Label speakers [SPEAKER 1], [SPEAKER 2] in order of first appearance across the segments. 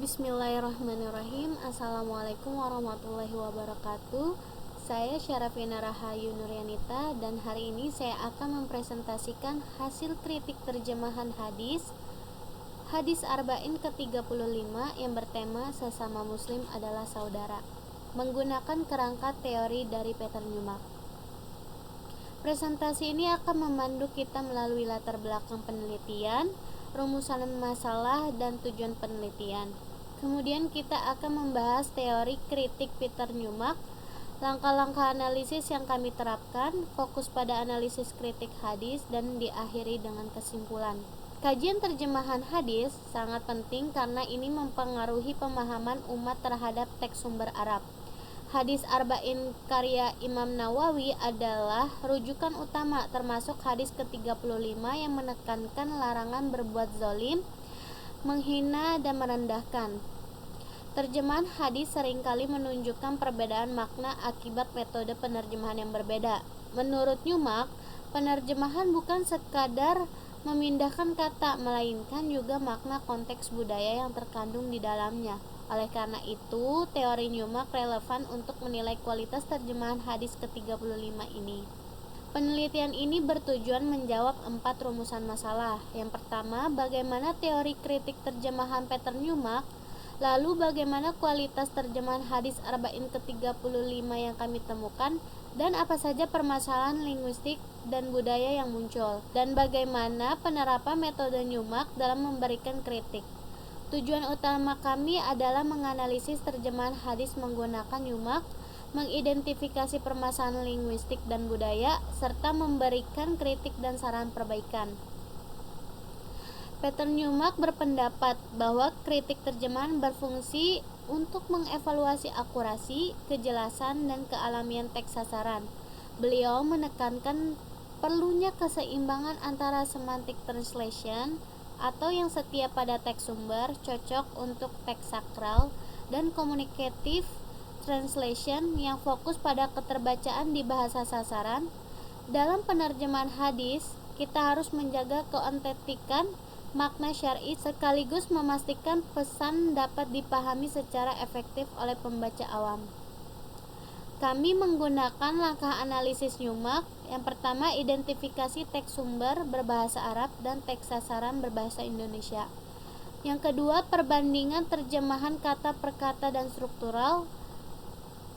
[SPEAKER 1] Bismillahirrahmanirrahim. Assalamualaikum warahmatullahi wabarakatuh. Saya Syarafina Rahayu Nuryanita dan hari ini saya akan mempresentasikan hasil kritik terjemahan Hadis Arba'in ke-35 yang bertema sesama muslim adalah saudara, menggunakan kerangka teori dari Peter Newmark. Presentasi ini akan memandu kita melalui latar belakang penelitian, rumusan masalah, dan tujuan penelitian. Kemudian kita akan membahas teori kritik Peter Newmark, langkah-langkah analisis yang kami terapkan, fokus pada analisis kritik hadis, dan diakhiri dengan kesimpulan. Kajian terjemahan hadis sangat penting karena ini mempengaruhi pemahaman umat terhadap teks sumber Arab. Hadis Arba'in karya Imam Nawawi adalah rujukan utama, termasuk hadis ke-35 yang menekankan larangan berbuat zalim, menghina, dan merendahkan. Terjemahan hadis seringkali menunjukkan perbedaan makna akibat metode penerjemahan yang berbeda. Menurut Newmark, penerjemahan bukan sekadar memindahkan kata, melainkan juga makna konteks budaya yang terkandung di dalamnya. Oleh karena itu, teori Newmark relevan untuk menilai kualitas terjemahan hadis ke-35 ini. Penelitian ini bertujuan menjawab 4 rumusan masalah. Yang pertama, bagaimana teori kritik terjemahan Peter Newmark, lalu bagaimana kualitas terjemahan hadis Arba'in ke-35 yang kami temukan, dan apa saja permasalahan linguistik dan budaya yang muncul, dan bagaimana penerapan metode Newmark dalam memberikan kritik. Tujuan utama kami adalah menganalisis terjemahan hadis menggunakan Newmark, mengidentifikasi permasalahan linguistik dan budaya, serta memberikan kritik dan saran perbaikan. Peter Newmark berpendapat bahwa kritik terjemahan berfungsi untuk mengevaluasi akurasi, kejelasan, dan kealamian teks sasaran. Beliau menekankan perlunya keseimbangan antara semantic translation atau yang setia pada teks sumber, cocok untuk teks sakral, dan communicative translation yang fokus pada keterbacaan di bahasa sasaran. Dalam penerjemahan hadis, kita harus menjaga keotentikan makna syar'i sekaligus memastikan pesan dapat dipahami secara efektif oleh pembaca awam. Kami menggunakan langkah analisis Newmark. Yang pertama, identifikasi teks sumber berbahasa Arab dan teks sasaran berbahasa Indonesia. Yang kedua, perbandingan terjemahan kata per kata dan struktural.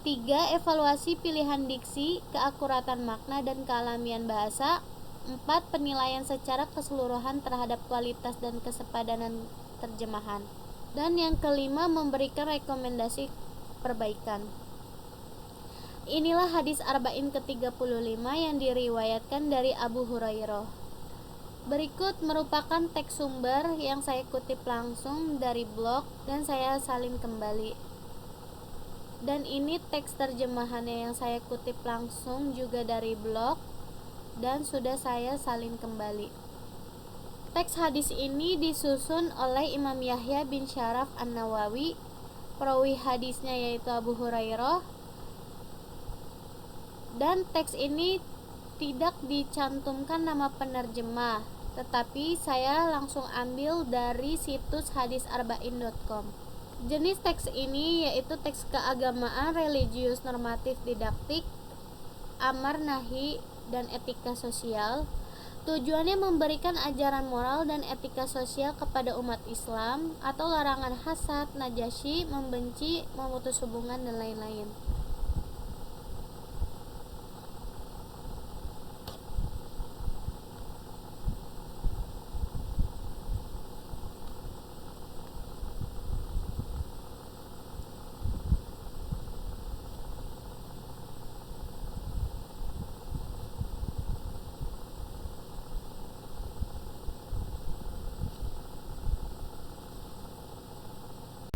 [SPEAKER 1] 3. Evaluasi pilihan diksi, keakuratan makna, dan kealamian bahasa. 4. Penilaian secara keseluruhan terhadap kualitas dan kesepadanan terjemahan. Dan yang kelima, memberikan rekomendasi perbaikan. Inilah hadis Arba'in ke-35 yang diriwayatkan dari Abu Hurairah. Berikut merupakan teks sumber yang saya kutip langsung dari blog dan saya salin kembali. Dan ini teks terjemahannya yang saya kutip langsung juga dari blog dan sudah saya salin kembali. Teks hadis ini disusun oleh Imam Yahya bin Syaraf An-Nawawi. Perawi hadisnya yaitu Abu Hurairah. Dan teks ini tidak dicantumkan nama penerjemah, tetapi saya langsung ambil dari situs hadisarba'in.com. Jenis teks ini yaitu teks keagamaan, religius, normatif, didaktik, amar nahi, dan etika sosial. Tujuannya memberikan ajaran moral dan etika sosial kepada umat Islam atau larangan hasad, najasyi, membenci, memutus hubungan, dan lain-lain.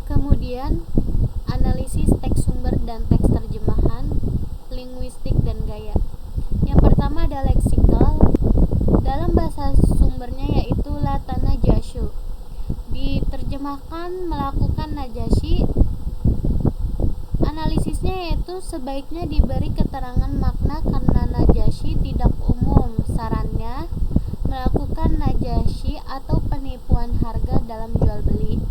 [SPEAKER 1] Kemudian, analisis teks sumber dan teks terjemahan, linguistik, dan gaya. Yang pertama ada leksikal. Dalam bahasa sumbernya yaitu la tanajashu, diterjemahkan melakukan najasyi. Analisisnya yaitu sebaiknya diberi keterangan makna karena najasyi tidak umum. Sarannya melakukan najasyi atau penipuan harga dalam jual beli.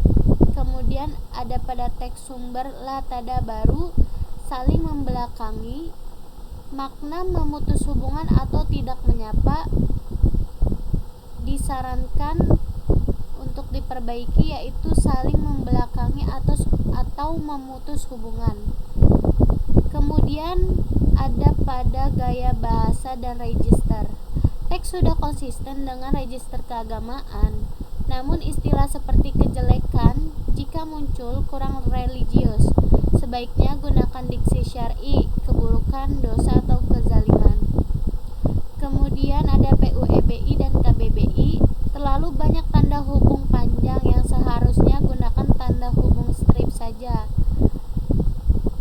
[SPEAKER 1] Kemudian ada pada teks sumber la tadabaru, saling membelakangi. Makna memutus hubungan atau tidak menyapa disarankan untuk diperbaiki, yaitu saling membelakangi atau memutus hubungan. Kemudian ada pada gaya bahasa dan register. Teks sudah konsisten dengan register keagamaan, namun istilah seperti kejelekan jika muncul kurang religius. Sebaiknya gunakan diksi syar'i, keburukan, dosa atau kezaliman. Kemudian ada PUEBI dan KBBI. Terlalu banyak tanda hubung panjang yang seharusnya gunakan tanda hubung strip saja.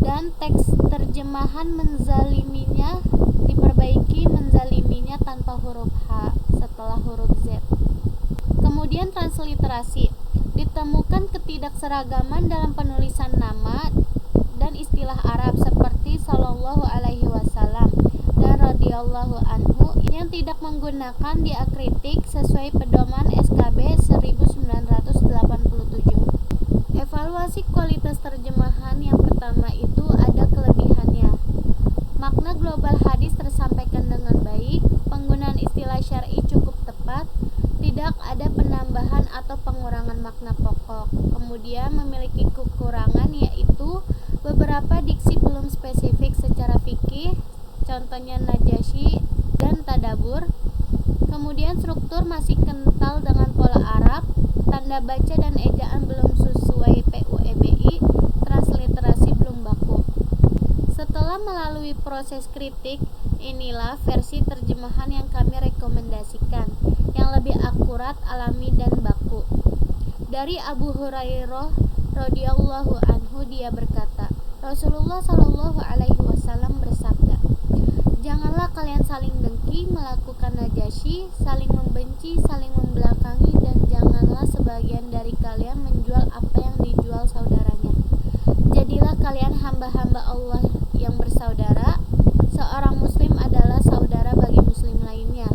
[SPEAKER 1] Dan teks terjemahan menzaliminya diperbaiki, menzaliminya tanpa huruf H setelah huruf Z. Kemudian transliterasi. Ditemukan ketidakseragaman dalam penulisan nama dan istilah Arab seperti sallallahu alaihi wasallam dan radhiyallahu anhu yang tidak menggunakan diakritik sesuai pedoman SKB 1987. Evaluasi kualitas terjemahan yang pertama itu ada kelebihannya. Makna global hadis tersampaikan dengan baik, penggunaan istilah syar'i cukup tepat, tidak ada penambahan atau pengurangan makna pokok. Kemudian memiliki kekurangan yaitu beberapa diksi belum spesifik secara fikih, contohnya Najasyi dan Tadabur. Kemudian struktur masih kental dengan pola Arab, tanda baca dan ejaan belum sesuai PUEBI, transliterasi belum baku. Setelah melalui proses kritik, inilah versi terjemahan yang kami rekomendasikan, yang lebih akurat, alami, dan baku. Dari Abu Hurairah radhiyallahu anhu, dia berkata, Rasulullah shallallahu alaihi wasallam bersabda, "Janganlah kalian saling dengki, melakukan najasyi, saling membenci, saling membelakangi, dan janganlah sebagian dari kalian menjual apa yang dijual saudaranya. Jadilah kalian hamba-hamba Allah yang bersaudara. Seorang muslim adalah saudara bagi muslim lainnya.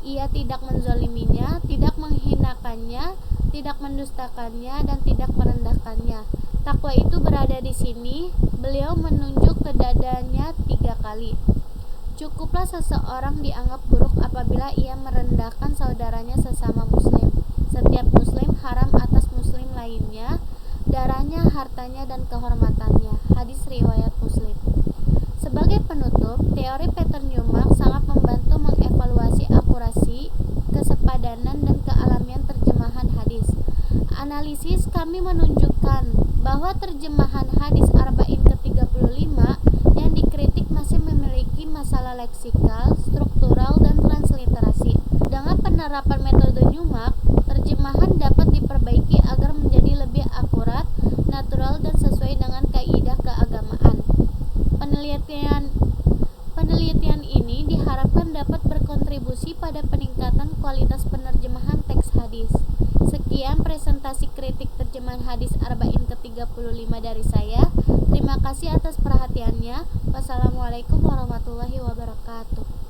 [SPEAKER 1] Ia tidak menzaliminya, tidak menghinakannya, tidak mendustakannya, dan tidak merendahkannya." Takwa itu berada di sini. Beliau menunjuk ke dadanya 3 kali. Cukuplah seseorang dianggap buruk apabila ia merendahkan saudaranya sesama muslim. Setiap muslim haram atas muslim lainnya, darahnya, hartanya, dan kehormatannya. Hadis riwayat Muslim. Sebagai penutup, teori Peter Newmark sangat membantu mengevaluasi akurasi, kesepadanan, dan kealamian terjemahan hadis. Analisis kami menunjukkan bahwa terjemahan hadis Arba'in ke-35 yang dikritik masih memiliki masalah leksikal, struktural, dan transliterasi. Dengan penerapan metode Newmark, terjemahan dapat diperbaiki agar menjadi lebih akurat, natural, dan sesuai dengan kaidah keagamaan. Penelitian ini diharapkan dapat berkontribusi pada peningkatan kualitas penerjemahan teks hadis. Sekian presentasi kritik terjemahan hadis Arba'in ke-35 dari saya. Terima kasih atas perhatiannya. Wassalamualaikum warahmatullahi wabarakatuh.